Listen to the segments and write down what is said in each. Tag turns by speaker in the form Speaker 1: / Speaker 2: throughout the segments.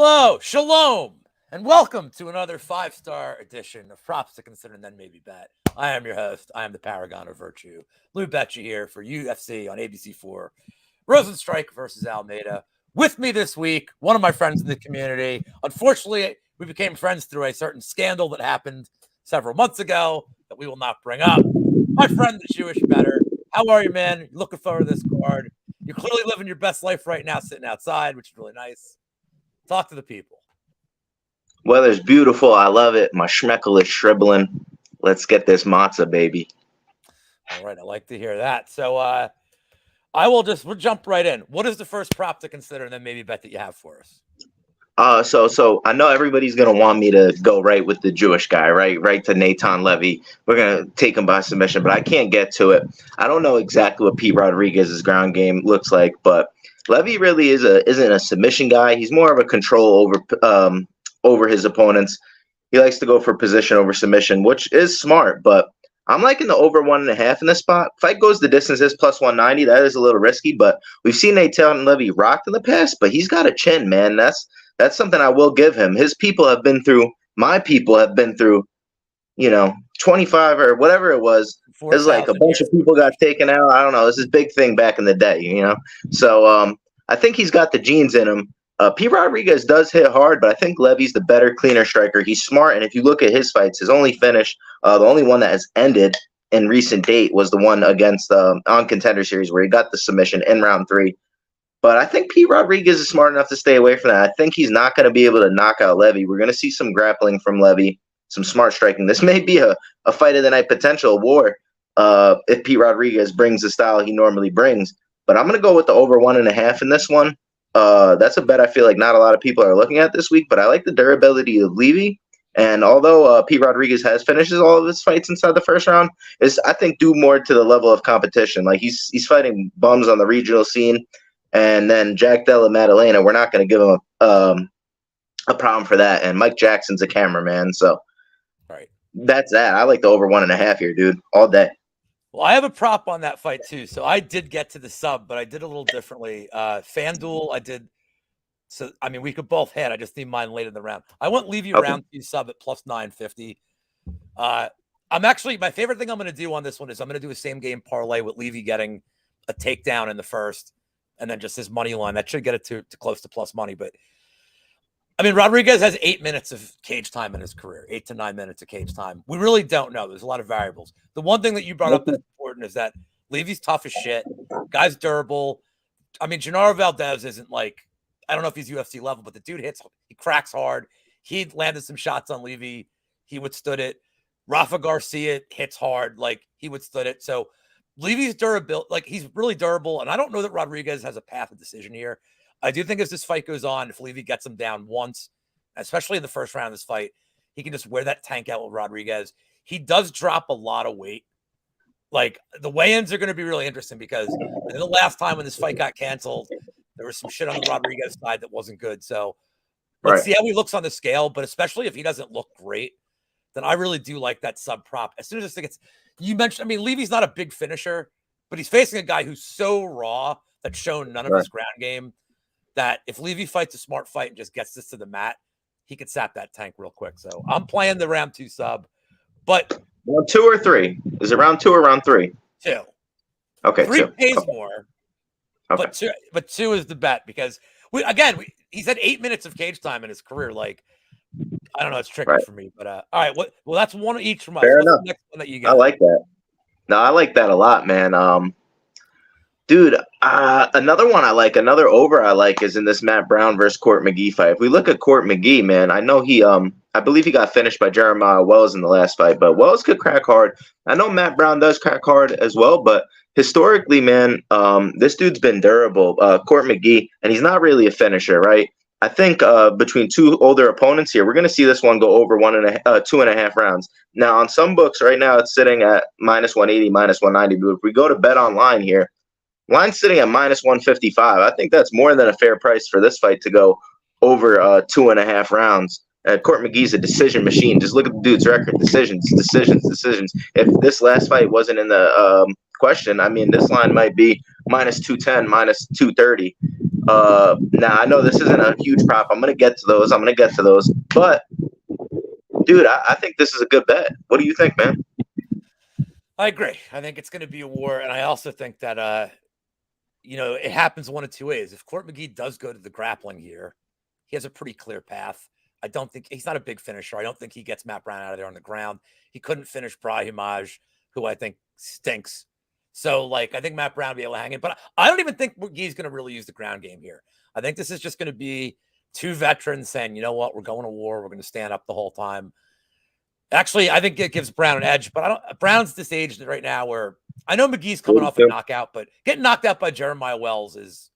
Speaker 1: Hello, shalom, and welcome to another 5-star edition of Props to Consider and Then Maybe Bet. I am your host. I am the paragon of virtue. Betya here for UFC on ABC4. Rozenstruik versus Almeida. With me this week, one of my friends in the community. Unfortunately, we became friends through a certain scandal that happened several months ago that we will not bring up. My friend, the Jewish Bettor. How are you, man? You're looking forward to this card. You're clearly living your best life right now, sitting outside, which is really nice. Talk to the people.
Speaker 2: Weather's beautiful. I love it. My schmeckle is shribbling. Let's get this matzah, baby.
Speaker 1: All right. I like to hear that. So we'll jump right in. What is the first prop to consider and then maybe bet that you have for us?
Speaker 2: So I know everybody's going to want me to go right with the Jewish guy, right to Nathan Levy. We're going to take him by submission, but I can't get to it. I don't know exactly what Pete Rodriguez's ground game looks like, but Levy really isn't a submission guy. He's more of a control over his opponents. He likes to go for position over submission, which is smart, but I'm liking the over 1.5 in this spot. Fight goes the distance is plus 190. That is a little risky, but we've seen Nathan Levy rocked in the past, but he's got a chin, man. That's something I will give him. My people have been through, 25 or whatever it was. It's like a bunch of people got taken out. I don't know. This is a big thing back in the day, So I think he's got the genes in him. Pete Rodriguez does hit hard, but I think Levy's the better, cleaner striker. He's smart, and if you look at his fights, his only finish, the only one that has ended in recent date was the one against on Contender Series where he got the submission in round 3. But I think Pete Rodriguez is smart enough to stay away from that. I think he's not going to be able to knock out Levy. We're going to see some grappling from Levy, some smart striking. This may be a fight of the night potential war if Pete Rodriguez brings the style he normally brings. But I'm going to go with the over 1.5 in this one. That's a bet I feel like not a lot of people are looking at this week, but I like the durability of Levy. And although Pete Rodriguez has finishes all of his fights inside the first round, is I think due more to the level of competition. Like he's fighting bums on the regional scene. And then Jack Della Maddalena, we're not going to give him a problem for that. And Mike Jackson's a cameraman, so
Speaker 1: right.
Speaker 2: That's that. I like the over 1.5 here, dude, all day.
Speaker 1: Well, I have a prop on that fight too. So I did get to the sub, but I did a little differently. FanDuel, I did. So I mean, we could both hit. I just need mine late in the round. I went Levy round 2 sub at plus 950. I'm actually my favorite thing I'm going to do on this one is I'm going to do a same game parlay with Levy getting a takedown in the first. And then just his money line. That should get it to close to plus money. But, I mean, Rodriguez has 8 minutes of cage time in his career, 8 to 9 minutes of cage time. We really don't know. There's a lot of variables. The one thing that you brought up that's important is that Levy's tough as shit. Guy's durable. I mean, Gennaro Valdez isn't like, I don't know if he's UFC level, but the dude he cracks hard. He landed some shots on Levy. He withstood it. Rafa Garcia hits hard. Like, he withstood it. So, Levy's durable, like he's really durable, and I don't know that Rodriguez has a path of decision here. I do think as this fight goes on, if Levy gets him down once, especially in the first round of this fight, he can just wear that tank out with Rodriguez. He does drop a lot of weight. Like the weigh-ins are going to be really interesting because the last time when this fight got canceled, there was some shit on the Rodriguez side that wasn't good. So let's see how he looks on the scale, but especially if he doesn't look great, then I really do like that sub prop. As soon as this thing gets, you mentioned, I mean, Levy's not a big finisher, but he's facing a guy who's so raw that's shown none of his ground game that if Levy fights a smart fight and just gets this to the mat, he could sap that tank real quick. So I'm playing the round 2 sub, but
Speaker 2: round 2 or 3? Is it round 2 or round 3?
Speaker 1: 2.
Speaker 2: Okay,
Speaker 1: 3
Speaker 2: 2
Speaker 1: pays more, but 2 is the bet because he's had 8 minutes of cage time in his career. Like, I don't know. It's tricky for me, but all right. Well, that's one each from us.
Speaker 2: Fair enough.
Speaker 1: The next one that you got?
Speaker 2: I like that. No, I like that a lot, man. Dude, another one I like, another over I like is in this Matt Brown versus Court McGee fight. If we look at Court McGee, man, I know I believe he got finished by Jeremiah Wells in the last fight, but Wells could crack hard. I know Matt Brown does crack hard as well, but historically, man, this dude's been durable. Court McGee, and he's not really a finisher, right? I think between 2 older opponents here, we're going to see this one go over 2.5 rounds. Now, on some books right now, it's sitting at minus 180, minus 190. But if we go to Bet Online here, line's sitting at minus 155. I think that's more than a fair price for this fight to go over 2.5 rounds. Court McGee's a decision machine. Just look at the dude's record. Decisions. If this last fight wasn't in the question, I mean, this line might be minus 210, minus 230. Now I know this isn't a huge prop. I'm gonna get to those. But dude, I think this is a good bet. What do you think, man?
Speaker 1: I agree. I think it's going to be a war, and I also think that it happens one of two ways. If Court McGee does go to the grappling here, he has a pretty clear path. I don't think he's not a big finisher. I don't think he gets Matt Brown out of there on the ground. He couldn't finish Brahimaj, who I think stinks. So, I think Matt Brown will be able to hang in. But I don't even think McGee's going to really use the ground game here. I think this is just going to be two veterans saying, you know what, we're going to war. We're going to stand up the whole time. Actually, I think it gives Brown an edge. But Brown's this age right now where I know McGee's coming off a knockout, but getting knocked out by Jeremiah Wells is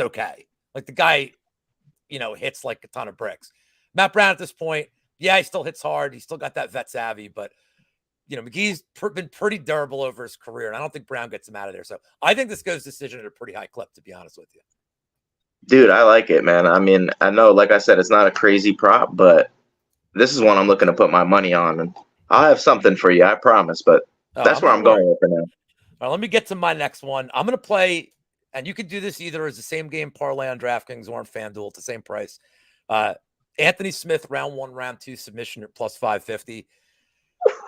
Speaker 1: okay. The guy, hits like a ton of bricks. Matt Brown at this point, yeah, he still hits hard. He's still got that vet savvy, but McGee's been pretty durable over his career, and I don't think Brown gets him out of there. So I think this goes decision at a pretty high clip, to be honest with you.
Speaker 2: Dude, I like it, man. I mean, I know, like I said, it's not a crazy prop, but this is one I'm looking to put my money on, and I'll have something for you, I promise. But that's where I'm going with for now.
Speaker 1: All right, let me get to my next one. I'm going to play, and you could do this either as the same game parlay on DraftKings or on FanDuel at the same price. Anthony Smith, round 1, round 2 submission at plus 550.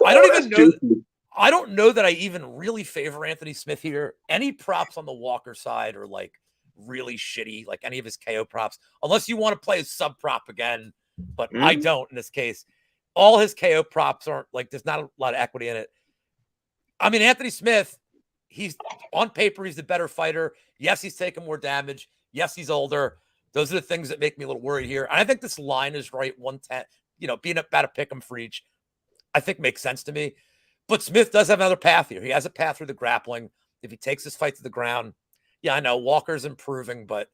Speaker 1: I don't know that I even really favor Anthony Smith here. Any props on the Walker side are really shitty, like any of his KO props, unless you want to play a sub prop again. But I don't in this case. All his KO props aren't there's not a lot of equity in it. I mean, Anthony Smith, he's on paper, he's the better fighter. Yes, he's taking more damage. Yes, he's older. Those are the things that make me a little worried here. And I think this line is right, 110, being about to pick him for each, I think makes sense to me. But Smith does have another path here. He has a path through the grappling. If he takes this fight to the ground, yeah, I know Walker's improving, but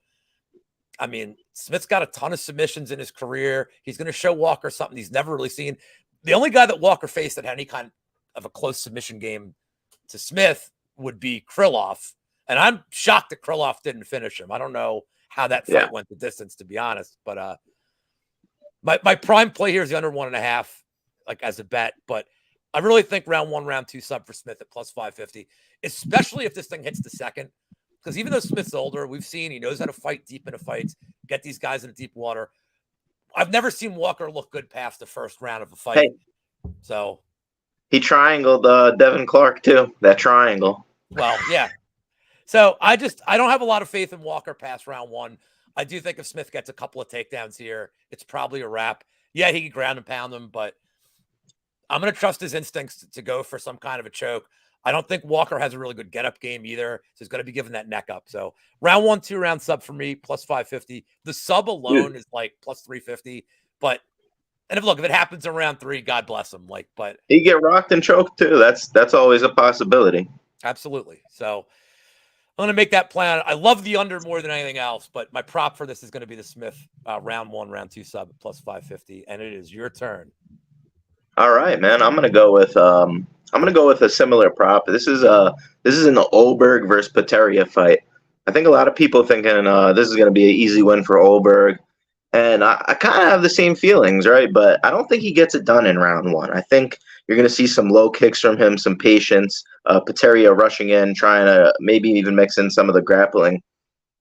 Speaker 1: I mean, Smith's got a ton of submissions in his career. He's going to show Walker something he's never really seen. The only guy that Walker faced that had any kind of a close submission game to Smith would be Krylov. And I'm shocked that Krylov didn't finish him. I don't know how that fight went the distance, to be honest. But my prime play here is the under 1.5, as a bet. But I really think round 1, round 2 sub for Smith at plus 550, especially if this thing hits the second. Because even though Smith's older, we've seen he knows how to fight deep into fights, get these guys into deep water. I've never seen Walker look good past the first round of a fight.
Speaker 2: Hey,
Speaker 1: so
Speaker 2: he triangled Devin Clark too. That triangle.
Speaker 1: Well, yeah. So I don't have a lot of faith in Walker past round 1. I do think if Smith gets a couple of takedowns here, it's probably a wrap. Yeah, he can ground and pound them, but I'm going to trust his instincts to go for some kind of a choke. I don't think Walker has a really good get-up game either, so he's going to be giving that neck up. So round 1, 2 round sub for me, plus 550. The sub alone is plus 350. But if it happens in round 3, God bless him. But
Speaker 2: he get rocked and choked too. That's always a possibility.
Speaker 1: Absolutely. So I'm going to make that plan. I love the under more than anything else, but my prop for this is going to be the Smith round 1, round 2 sub at plus 550, and it is your turn.
Speaker 2: All right, man. I'm gonna go with a similar prop. This is in the Olbere versus Poteria fight. I think a lot of people thinking this is gonna be an easy win for Olbere, and I kind of have the same feelings, right? But I don't think he gets it done in round 1. I think you're gonna see some low kicks from him, some patience. Poteria rushing in, trying to maybe even mix in some of the grappling.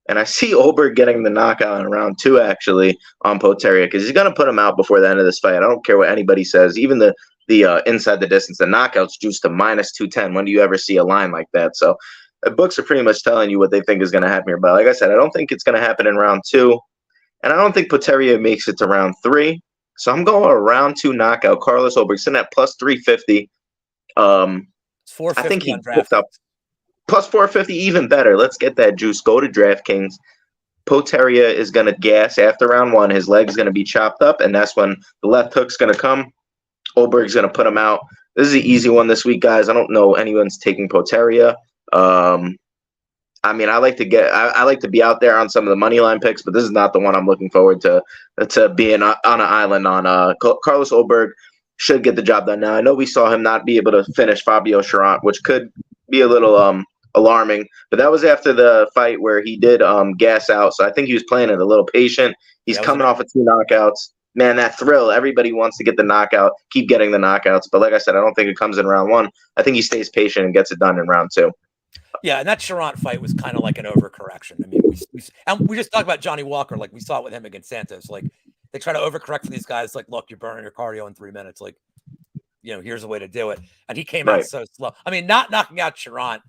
Speaker 2: And I see Olbere getting the knockout in round 2, actually, on Poteria, because he's going to put him out before the end of this fight. I don't care what anybody says. Even the inside the distance, the knockout's juiced to minus 210. When do you ever see a line like that? So the books are pretty much telling you what they think is going to happen here. But like I said, I don't think it's going to happen in round 2. And I don't think Poteria makes it to round 3. So I'm going a round 2 knockout. Carlos Olbere sitting at plus 350.
Speaker 1: It's 450
Speaker 2: I think he
Speaker 1: on
Speaker 2: up. Plus 450, even better. Let's get that juice. Go to DraftKings. Poteria is going to gas after round 1. His leg's going to be chopped up, and that's when the left hook's going to come. Olberg's going to put him out. This is an easy one this week, guys. I don't know anyone's taking Poteria. I mean, I like to be out there on some of the money line picks, but this is not the one I'm looking forward to being on an island on. Carlos Olbere should get the job done. Now, I know we saw him not be able to finish Fabio Charant, which could be a little alarming, but that was after the fight where he did gas out. So I think he was playing it a little patient. He's coming off of 2 knockouts. Man, that thrill. Everybody wants to get the knockout, keep getting the knockouts. But like I said, I don't think it comes in round 1. I think he stays patient and gets it done in round 2.
Speaker 1: Yeah, and that Charant fight was kind of like an overcorrection. I mean, we just talked about Johnny Walker. Like, we saw it with him against Santos. Like, they try to overcorrect for these guys. Like, look, you're burning your cardio in 3 minutes. Like, here's a way to do it. And he came out so slow. I mean, not knocking out Charant.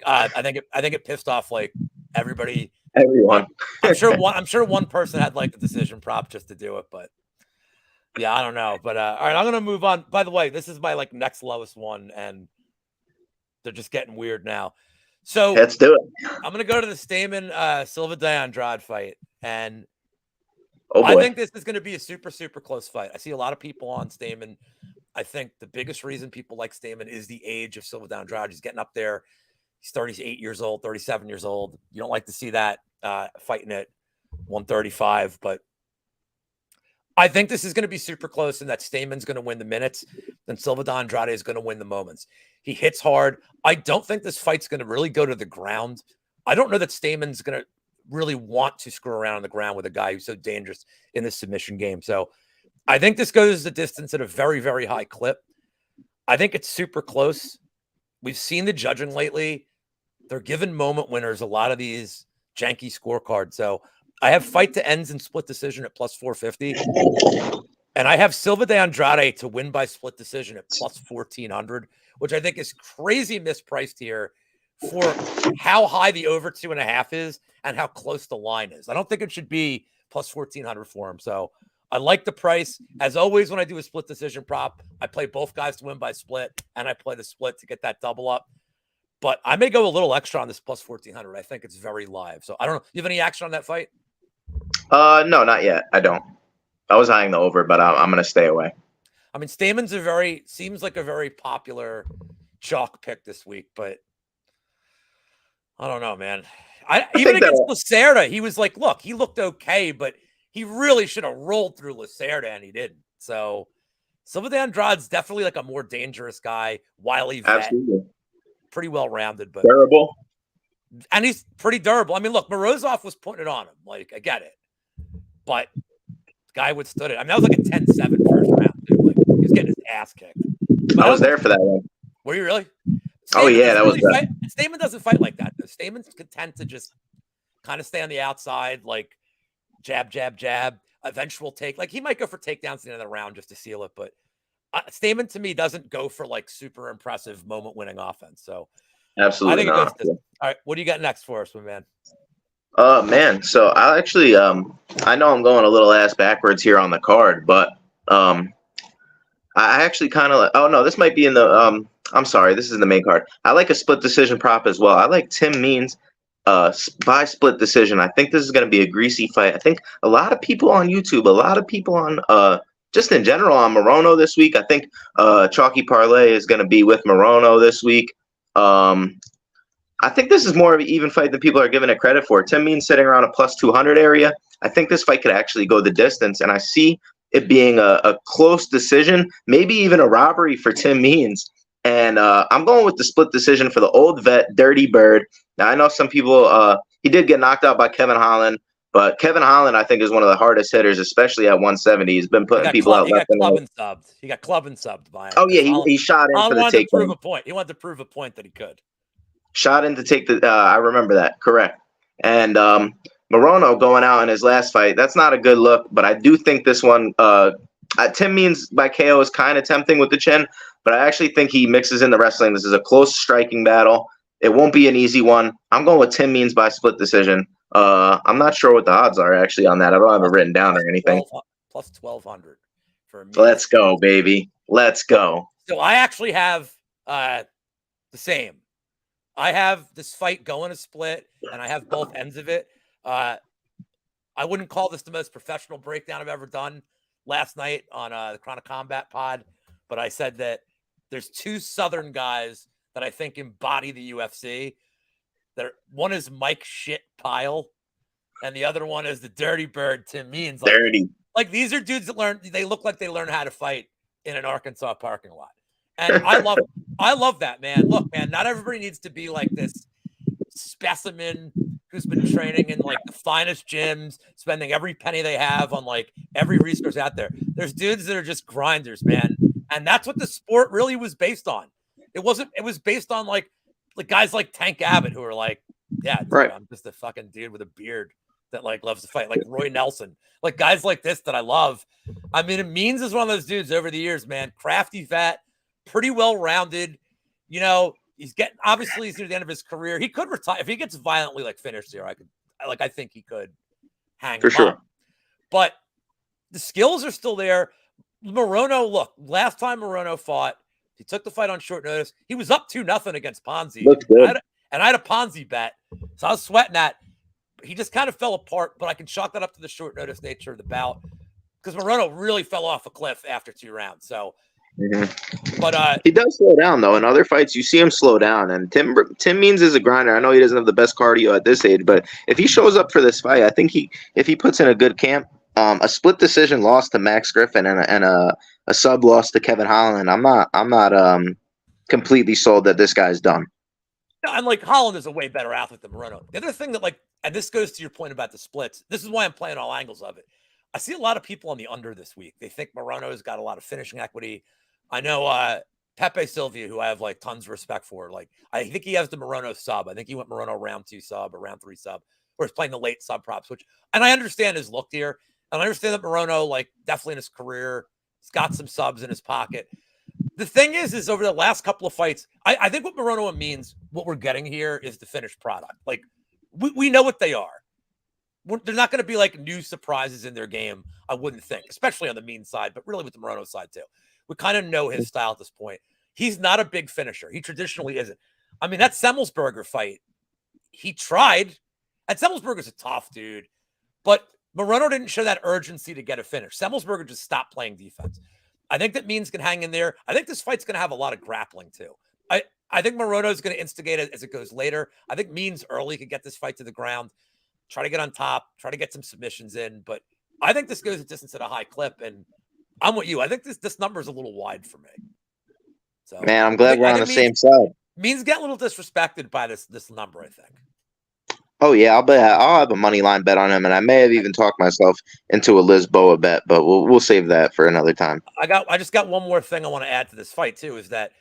Speaker 1: I think it pissed off like everybody.
Speaker 2: Everyone.
Speaker 1: I'm sure one person had like the decision prop just to do it, but yeah, I don't know. But all right, I'm gonna move on. By the way, this is my like next lowest one, and they're just getting weird now. So
Speaker 2: let's do it.
Speaker 1: I'm gonna go to the Stamen Silva de Andrade fight, and
Speaker 2: oh boy.
Speaker 1: I think this is gonna be a super, super close fight. I see a lot of people on Stamen. I think the biggest reason people like Stamen is the age of Silva de Andrade. He's getting up there. He's 38 years old, 37 years old. You don't like to see that fighting at 135, but I think this is going to be super close, and that Stamen's going to win the minutes, and Silva de Andrade is going to win the moments. He hits hard. I don't think this fight's going to really go to the ground. I don't know that Stamen's going to really want to screw around on the ground with a guy who's so dangerous in the submission game. So I think this goes the distance at a very, very high clip. I think it's super close. We've seen the judging lately. They're giving moment winners a lot of these janky scorecards. So I have fight to ends and split decision at plus 450. And I have Silva de Andrade to win by split decision at plus 1400, which I think is crazy mispriced here for how high the over 2.5 is and how close the line is. I don't think it should be plus 1400 for him. So I like the price. As always, when I do a split decision prop, I play both guys to win by split, and I play the split to get that double up. But I may go a little extra on this plus 1400. I think it's very live. So I don't know. You have any action on that fight?
Speaker 2: No, not yet. I don't. I was eyeing the over, but I'm going to stay away.
Speaker 1: I mean, Stamen's seems like a very popular chalk pick this week, but I don't know, man. Even against Lacerda, he was like, look, he looked okay, but he really should have rolled through Lacerda, and he didn't. So Silva de Andrade's definitely like a more dangerous guy, wily vet.
Speaker 2: Absolutely.
Speaker 1: Pretty well-rounded, but
Speaker 2: durable.
Speaker 1: And he's pretty durable. I mean, look, Morozov was putting it on him. Like, I get it. But the guy withstood it. I mean, that was like a 10-7 first round, dude. Like, he was getting his ass kicked. But
Speaker 2: I was there for that one.
Speaker 1: Were you really?
Speaker 2: Oh, yeah, that was
Speaker 1: good. Stamen doesn't fight like that, though. Stamen's content to just kind of stay on the outside, like jab, jab, jab, eventual take. Like, he might go for takedowns at the end of the round just to seal it, but Stamen, to me, doesn't go for, like, super impressive moment-winning offense. So,
Speaker 2: absolutely not.
Speaker 1: All right, what do you got next for us, my man?
Speaker 2: Man, so I actually, I know I'm going a little ass backwards here on the card, but I actually kind of, oh no, this might be in the, I'm sorry, this is in the main card. I like a split decision prop as well. I like Tim Means by split decision. I think this is going to be a greasy fight. I think a lot of people on YouTube, a lot of people on, just in general on Morono this week. I think Chalky Parlay is going to be with Morono this week. I think this is more of an even fight than people are giving it credit for. Tim Means sitting around a plus 200 area. I think this fight could actually go the distance, and I see it being a close decision, maybe even a robbery for Tim Means. And I'm going with the split decision for the old vet, Dirty Bird. Now, I know some people, he did get knocked out by Kevin Holland, but Kevin Holland, I think, is one of the hardest hitters, especially at 170. He's been putting people out left and right.
Speaker 1: He got club and subbed by him.
Speaker 2: Oh, yeah, he shot in for the takedown.
Speaker 1: Prove a point. He wanted to prove a point that he could.
Speaker 2: Shot in to take the I remember that. Correct. And Morono going out in his last fight, that's not a good look, but I do think this one, Tim Means by KO is kind of tempting with the chin, but I actually think he mixes in the wrestling. This is a close striking battle. It won't be an easy one. I'm going with Tim Means by split decision. I'm not sure what the odds are actually on that. I don't have it written down or anything.
Speaker 1: Plus 1,200 for me.
Speaker 2: Let's go, baby. Let's go.
Speaker 1: So I actually have the same. I have this fight going a split, and I have both ends of it. I wouldn't call this the most professional breakdown I've ever done last night on the Chronic Combat pod, but I said that there's two Southern guys that I think embody the UFC. One is Mike Shit Pyle, and the other one is the Dirty Bird, Tim Means. Like,
Speaker 2: Dirty.
Speaker 1: Like, these are dudes that they look like they learn how to fight in an Arkansas parking lot. And I love that, man. Look, man, not everybody needs to be like this specimen who's been training in like the finest gyms, spending every penny they have on like every resource out there. There's dudes that are just grinders, man. And that's what the sport really was based on. It was based on like like guys like Tank Abbott who are like, yeah, dude,
Speaker 2: Right.
Speaker 1: I'm just a fucking dude with a beard that like loves to fight, like Roy Nelson, like guys like this that I love. I mean, Means is one of those dudes over the years, man. Crafty vet, pretty well rounded. You know, he's obviously he's near the end of his career. He could retire if he gets violently like finished here. I think he could hang
Speaker 2: For
Speaker 1: him
Speaker 2: sure.
Speaker 1: up. But the skills are still there. Morono, look, last time Morono fought, he took the fight on short notice. He was up 2-0 against Ponzi.
Speaker 2: Looked good.
Speaker 1: And I had a Ponzi bet. So I was sweating that. He just kind of fell apart, but I can chalk that up to the short notice nature of the bout because Morono really fell off a cliff after 2 rounds. So, but
Speaker 2: he does slow down though. In other fights, you see him slow down. And Tim Means is a grinder. I know he doesn't have the best cardio at this age, but if he shows up for this fight, I think if he puts in a good camp, a split decision loss to Max Griffin and a sub loss to Kevin Holland, I'm not completely sold that this guy's done.
Speaker 1: And like Holland is a way better athlete than Morono. The other thing that and this goes to your point about the splits. This is why I'm playing all angles of it. I see a lot of people on the under this week. They think Morono's got a lot of finishing equity. I know Pepe Silva, who I have like tons of respect for. Like I think he has the Morono sub. I think he went Morono round 2 sub or round 3 sub, or he's playing the late sub props. And I understand his look here, and I understand that Morono, like definitely in his career, he's got some subs in his pocket. The thing is over the last couple of fights, I think what Morono means, what we're getting here is the finished product. Like we know what they are. They're not going to be like new surprises in their game, I wouldn't think, especially on the Mean side, but really with the Morono side too. We kind of know his style at this point. He's not a big finisher. He traditionally isn't. I mean, that Semmelsberger fight, he tried. And Semmelsberger's a tough dude, but Morono didn't show that urgency to get a finish. Semmelsberger just stopped playing defense. I think that Means can hang in there. I think this fight's going to have a lot of grappling too. I think Morono is going to instigate it as it goes later. I think Means early could get this fight to the ground, try to get on top, try to get some submissions in. But I think this goes a distance at a high clip, and I'm with you. I think this number is a little wide for me. So,
Speaker 2: man, I'm glad we're on the same side.
Speaker 1: Means get a little disrespected by this number, I think.
Speaker 2: Oh yeah, I'll have a money line bet on him, and I may have even talked myself into a Lisboa bet, but we'll save that for another time.
Speaker 1: I just got one more thing I want to add to this fight too, is that,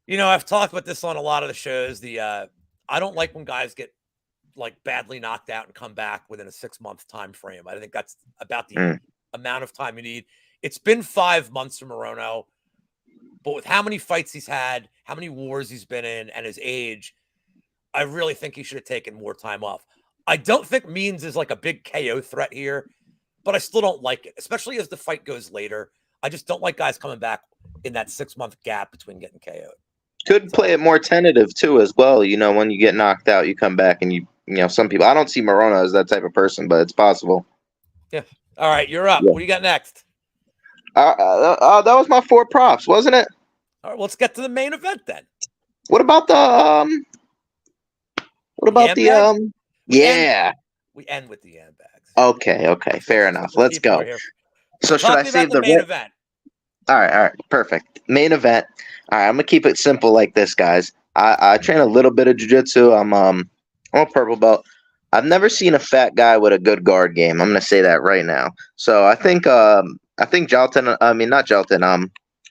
Speaker 1: you know, I've talked about this on a lot of the shows. I don't like when guys get like badly knocked out and come back within a 6-month time frame. I think that's about the amount of time you need. It's been 5 months for Morono, but with how many fights he's had, how many wars he's been in, and his age, I really think he should have taken more time off. I don't think Means is like a big KO threat here, but I still don't like it, especially as the fight goes later. I just don't like guys coming back in that 6-month gap between getting KO'd.
Speaker 2: Could play it more tentative too, as well. You know, when you get knocked out, you come back, and you know, some people. I don't see Morono as that type of person, but it's possible.
Speaker 1: Yeah. All right, you're up. Yeah. What do you got next?
Speaker 2: That was my 4 props, wasn't it?
Speaker 1: All right, let's get to the main event then.
Speaker 2: What about the
Speaker 1: We end with the Yambags.
Speaker 2: Okay, fair enough. Let's go. So should I save the
Speaker 1: main event?
Speaker 2: All right, perfect. Main event. All right, I'm gonna keep it simple like this, guys. I train a little bit of jiu-jitsu. I'm a purple belt. I've never seen a fat guy with a good guard game. I'm gonna say that right now. So I think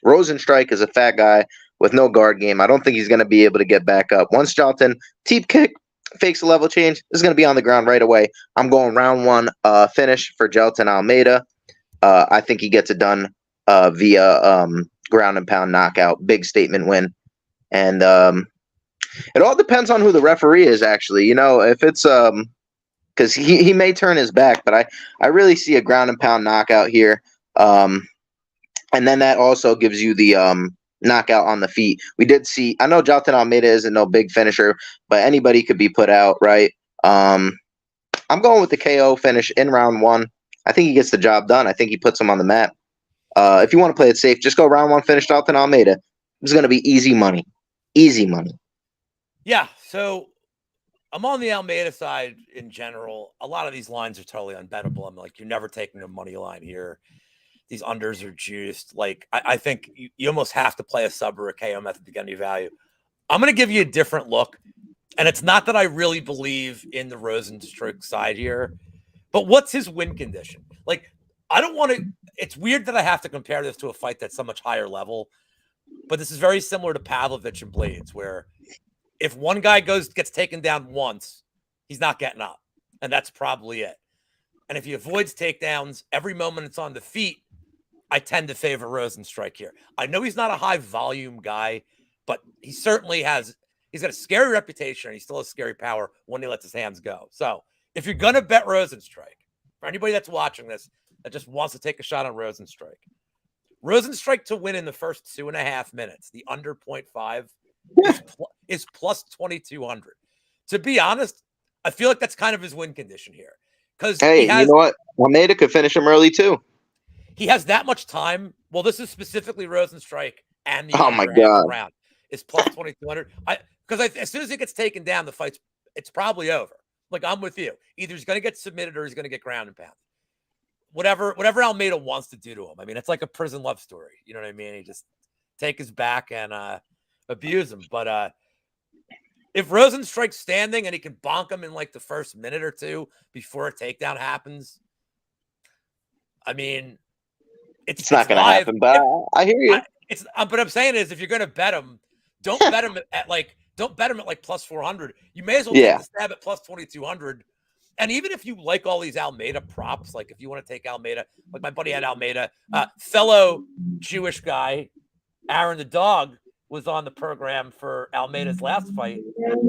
Speaker 2: Rozenstruik is a fat guy with no guard game. I don't think he's gonna be able to get back up. Once Jalton teep kick fakes a level change, this is gonna be on the ground right away. I'm going round 1 finish for Jalton Almeida. I think he gets it done via ground and pound knockout, big statement win. And it all depends on who the referee is, actually. You know, if it's because he may turn his back, but I really see a ground and pound knockout here. And then that also gives you the knockout on the feet. We did see, I know Jalton Almeida isn't no big finisher, but anybody could be put out, right? I'm going with the KO finish in round 1. I think he gets the job done. I think he puts him on the mat. If you want to play it safe, just go round 1 finish Jalton Almeida. It's going to be easy money. Easy money.
Speaker 1: Yeah, so I'm on the Almeida side in general. A lot of these lines are totally unbettable. I'm like, you're never taking a money line here. These unders are juiced. Like, I think you almost have to play a sub or a KO method to get any value. I'm going to give you a different look. And it's not that I really believe in the Rozenstruik side here, but what's his win condition? Like, I don't want to – it's weird that I have to compare this to a fight that's so much higher level, but this is very similar to Pavlovich and Blades, where if one guy gets taken down once, he's not getting up. And that's probably it. And if he avoids takedowns every moment it's on the feet, I tend to favor Rozenstruik here. I know he's not a high volume guy, but he certainly he's got a scary reputation and he still has scary power when he lets his hands go. So if you're going to bet Rozenstruik, for anybody that's watching this that just wants to take a shot on Rozenstruik to win in the first 2.5 minutes, the under 0.5 is plus 2,200. To be honest, I feel like that's kind of his win condition here. Because
Speaker 2: you know what? Almeida could finish him early too.
Speaker 1: He has that much time. Well, this is specifically Rozenstruik and the
Speaker 2: oh my god
Speaker 1: round is plus 2,200. Because as soon as he gets taken down, it's probably over. Like, I'm with you. Either he's going to get submitted or he's going to get ground and pound. Whatever Almeida wants to do to him. I mean, it's like a prison love story. You know what I mean? He just take his back and abuse him. But if Rozenstruik's standing and he can bonk him in like the first minute or two before a takedown happens, I mean, it's
Speaker 2: not going to happen. But I hear you.
Speaker 1: But I'm saying is, if you're going to bet him, don't bet him at like plus 400. You may as well take the stab at plus 2,200. And even if you like all these Almeida props, like if you want to take Almeida, like my buddy had Almeida, fellow Jewish guy, Aaron the dog, was on the program for Almeida's last fight,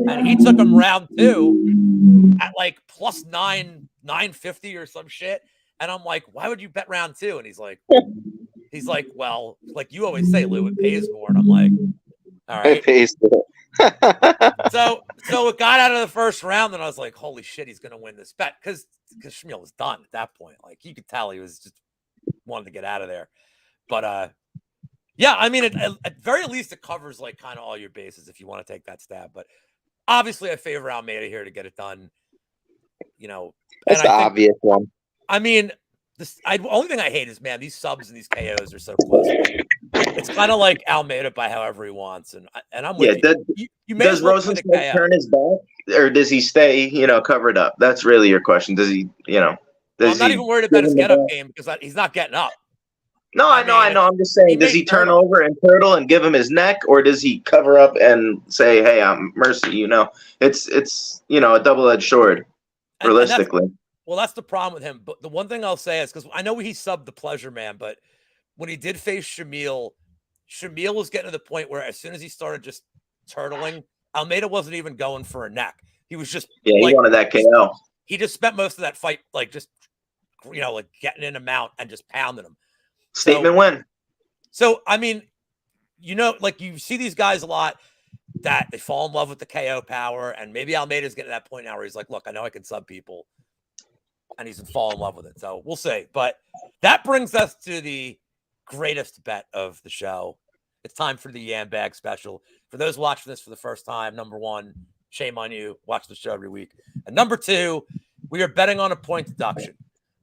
Speaker 1: and he took him round 2 at like plus 950 or some shit. And I'm like, why would you bet round 2? And he's like, well, like you always say, Lou, it pays more. And I'm like, all right.
Speaker 2: It pays more.
Speaker 1: So it got out of the first round, and I was like, holy shit, he's going to win this bet. Because Shamil was done at that point. Like, you could tell he was just wanted to get out of there. But, yeah, I mean, at very least, it covers like kind of all your bases if you want to take that stab. But obviously, I favor Almeida here to get it done. You know,
Speaker 2: that's the obvious one.
Speaker 1: I mean, the only thing I hate is, man, these subs and these KOs are so close. It's kind of like Almeida by however he wants, and I'm with you. You may
Speaker 2: does Rozenstruik turn his back, or does he stay, covered up? That's really your question. Does he,
Speaker 1: I'm not even worried about his get-up game because he's not getting up.
Speaker 2: No, I know. I'm just saying, does he turn over and turtle and give him his neck, or does he cover up and say, "Hey, I'm mercy"? It's a double-edged sword, realistically.
Speaker 1: Well, that's the problem with him. But the one thing I'll say is, because I know he subbed the Pleasure Man, but when he did face Shamil was getting to the point where as soon as he started just turtling, Almeida wasn't even going for a neck. He was just
Speaker 2: he wanted that KO.
Speaker 1: He just spent most of that fight like just like getting in a mount and just pounding him.
Speaker 2: Statement win.
Speaker 1: So I mean, like you see these guys a lot that they fall in love with the KO power, and maybe Almeida's getting to that point now where he's like, look, I know I can sub people. And he's fallen in love with it. So we'll see. But that brings us to the greatest bet of the show. It's time for the Yambag special. For those watching this for the first time, number 1, shame on you. Watch the show every week. And number 2, we are betting on a point deduction.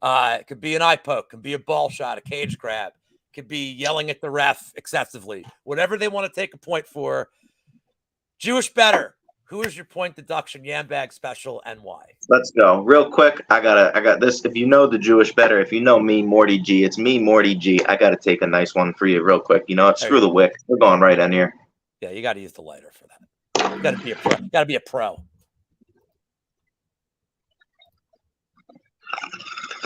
Speaker 1: It could be an eye poke, could be a ball shot, a cage grab, could be yelling at the ref excessively. Whatever they want to take a point for. Jewish bettor, who is your point deduction Yambag special and why?
Speaker 2: Let's go. Real quick, I got this. If you know the Jewish bettor, if you know me, Morty G, it's me, Morty G. I got to take a nice one for you real quick. Screw the wick. We're going right in here.
Speaker 1: Yeah, you got to use the lighter for that. You got to be a pro. Got to be a pro.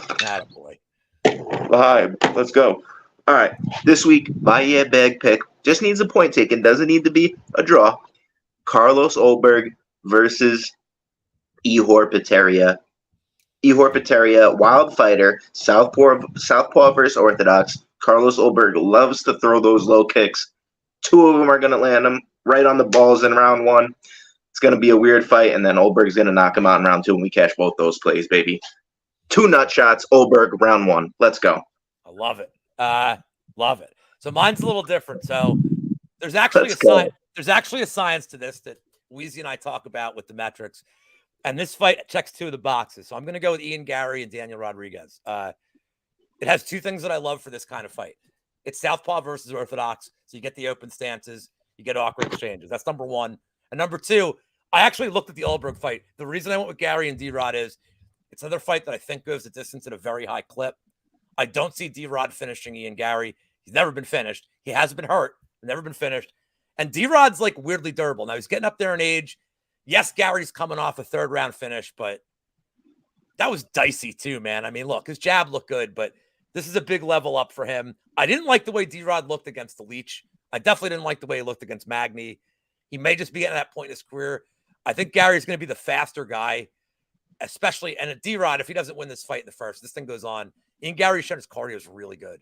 Speaker 1: Attaboy.
Speaker 2: Hi, let's go. All right. This week, my Yambag pick just needs a point taken. Doesn't need to be a draw. Carlos Olbere versus Ihor Poteria. Ihor Poteria, wild fighter, southpaw versus orthodox. Carlos Olbere loves to throw those low kicks. 2 of them are going to land him right on the balls in round 1. It's going to be a weird fight, and then Olberg's going to knock him out in round 2, and we cash both those plays, baby. 2 nut shots, Olbere, round 1. Let's go.
Speaker 1: I love it. Love it. So mine's a little different. So there's actually a science to this that Weezy and I talk about with the metrics. And this fight checks 2 of the boxes. So I'm going to go with Ian Gary and Daniel Rodriguez. It has 2 things that I love for this kind of fight. It's southpaw versus orthodox. So you get the open stances. You get awkward exchanges. That's number 1. And number 2, I actually looked at the Olbere fight. The reason I went with Gary and D-Rod is it's another fight that I think goes the distance at a very high clip. I don't see D-Rod finishing Ian Gary. He's never been finished. He hasn't been hurt. Never been finished. And D-Rod's like weirdly durable. Now he's getting up there in age. Yes, Gary's coming off a 3rd-round finish, but that was dicey too, man. I mean, look, his jab looked good, but this is a big level up for him. I didn't like the way D-Rod looked against the Leech. I definitely didn't like the way he looked against Magny. He may just be getting that point in his career. I think Gary's going to be the faster guy, especially, and at D-Rod, if he doesn't win this fight in the first, this thing goes on. And Gary Shunner's cardio is really good.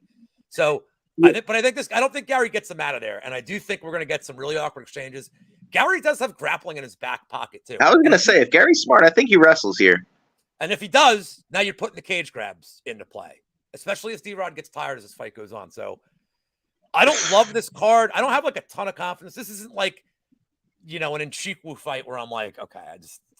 Speaker 1: So, I don't think Gary gets them out of there. And I do think we're going to get some really awkward exchanges. Gary does have grappling in his back pocket too.
Speaker 2: I was going to say, if Gary's smart, I think he wrestles here.
Speaker 1: And if he does, now you're putting the cage grabs into play, especially as D-Rod gets tired as this fight goes on. So I don't love this card. I don't have like a ton of confidence. This isn't like, an Nchikwu fight where I'm like, okay,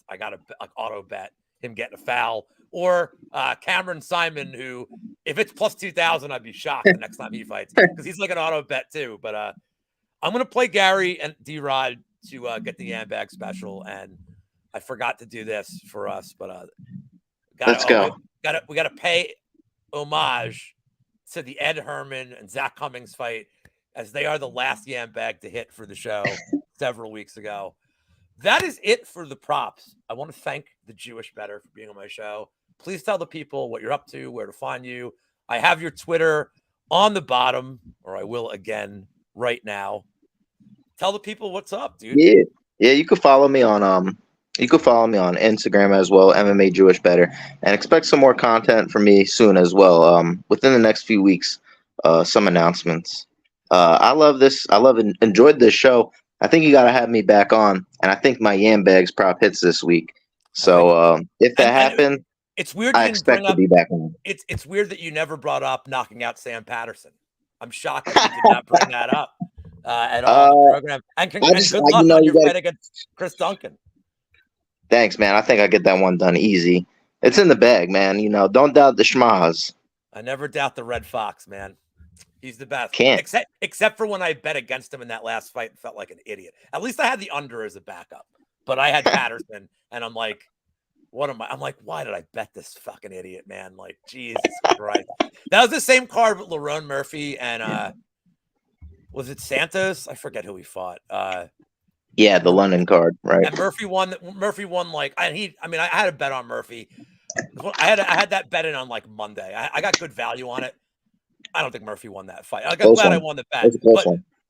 Speaker 1: I got to like auto bet him getting a foul, or Cameron Simon, who if it's plus 2,000, I'd be shocked the next time he fights because he's like an auto bet too. But I'm going to play Gary and D-Rod to get the Yambag special. And I forgot to do this for us, but
Speaker 2: let's go.
Speaker 1: We got to pay homage to the Ed Herman and Zach Cummings fight, as they are the last Yambag to hit for the show several weeks ago. That is it for the props. I want to thank the Jewish Bettor for being on my show. Please tell the people what you're up to, where to find you. I have your Twitter on the bottom, or I will again right now. Tell the people what's up, dude.
Speaker 2: Yeah. You can follow me on Instagram as well, MMA Jewish Bettor, and expect some more content from me soon as well. Within the next few weeks, some announcements. I love this. Enjoyed this show. I think you got to have me back on, and I think my Yambags prop hits this week. So if that happens,
Speaker 1: it's weird.
Speaker 2: I expect to be back on.
Speaker 1: It's weird that you never brought up knocking out Sam Patterson. I'm shocked that you did not bring that up at all on the program. And good luck on your fight against Chris Duncan.
Speaker 2: Thanks, man. I think I get that one done easy. It's in the bag, man. Don't doubt the schmaz.
Speaker 1: I never doubt the Red Fox, man. He's the best.
Speaker 2: Can't.
Speaker 1: Except for when I bet against him in that last fight and felt like an idiot. At least I had the under as a backup. But I had Patterson, and I'm like, what am I? I'm like, why did I bet this fucking idiot, man? Like, Jesus Christ. That was the same card with Lerone Murphy and was it Santos? I forget who he fought.
Speaker 2: Yeah, the London card, right?
Speaker 1: And Murphy won like, I had a bet on Murphy. I had that bet in on like Monday. I got good value on it. I don't think Murphy won that fight. I'm glad I won the bet.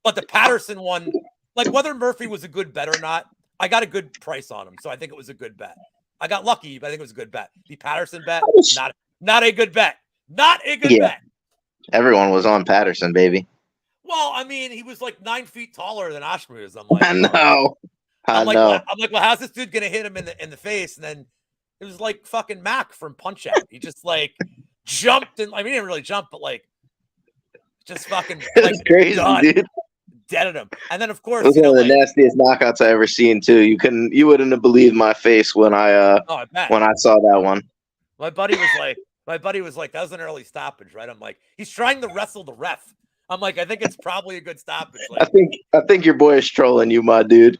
Speaker 1: But the Patterson one, like whether Murphy was a good bet or not, I got a good price on him. So I think it was a good bet. I got lucky, but I think it was a good bet. The Patterson bet, not a good bet. Not a good bet.
Speaker 2: Everyone was on Patterson, baby.
Speaker 1: Well, I mean, he was like 9 feet taller than Ashmuz. I'm like,
Speaker 2: I know.
Speaker 1: I'm like, well, how's this dude gonna hit him in the face? And then it was like fucking Mac from Punch Out. He just like jumped and he didn't really jump, but like just fucking like
Speaker 2: crazy, dude.
Speaker 1: Deaded him. And then of course,
Speaker 2: it was one of the nastiest knockouts I ever seen too. You wouldn't have believed my face when I saw that one.
Speaker 1: My buddy was like, that was an early stoppage, right? I'm like, he's trying to wrestle the ref. I'm like, I think it's probably a good stoppage. Like,
Speaker 2: I think your boy is trolling you, my dude.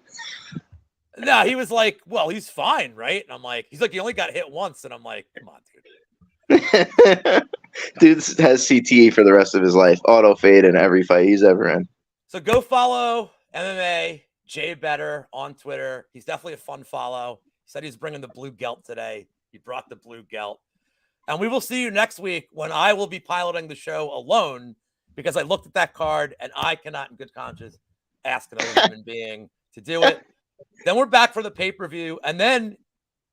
Speaker 1: No, he was like, well, he's fine, right? And I'm like, he's like, he only got hit once, and I'm like, come on, dude.
Speaker 2: Dude has CTE for the rest of his life. Auto fade in every fight he's ever in.
Speaker 1: So go follow MMA Jay Bettor on Twitter. He's definitely a fun follow. He said he's bringing the blue gelt today. He brought the blue gelt. And we will see you next week when I will be piloting the show alone, because I looked at that card and I cannot in good conscience ask another human being to do it. Then we're back for the pay-per-view. And then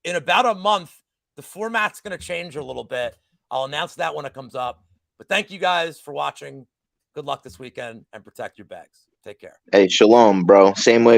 Speaker 1: in about a month, the format's going to change a little bit. I'll announce that when it comes up. But thank you guys for watching. Good luck this weekend and protect your bags. Take care.
Speaker 2: Hey, shalom, bro. Same way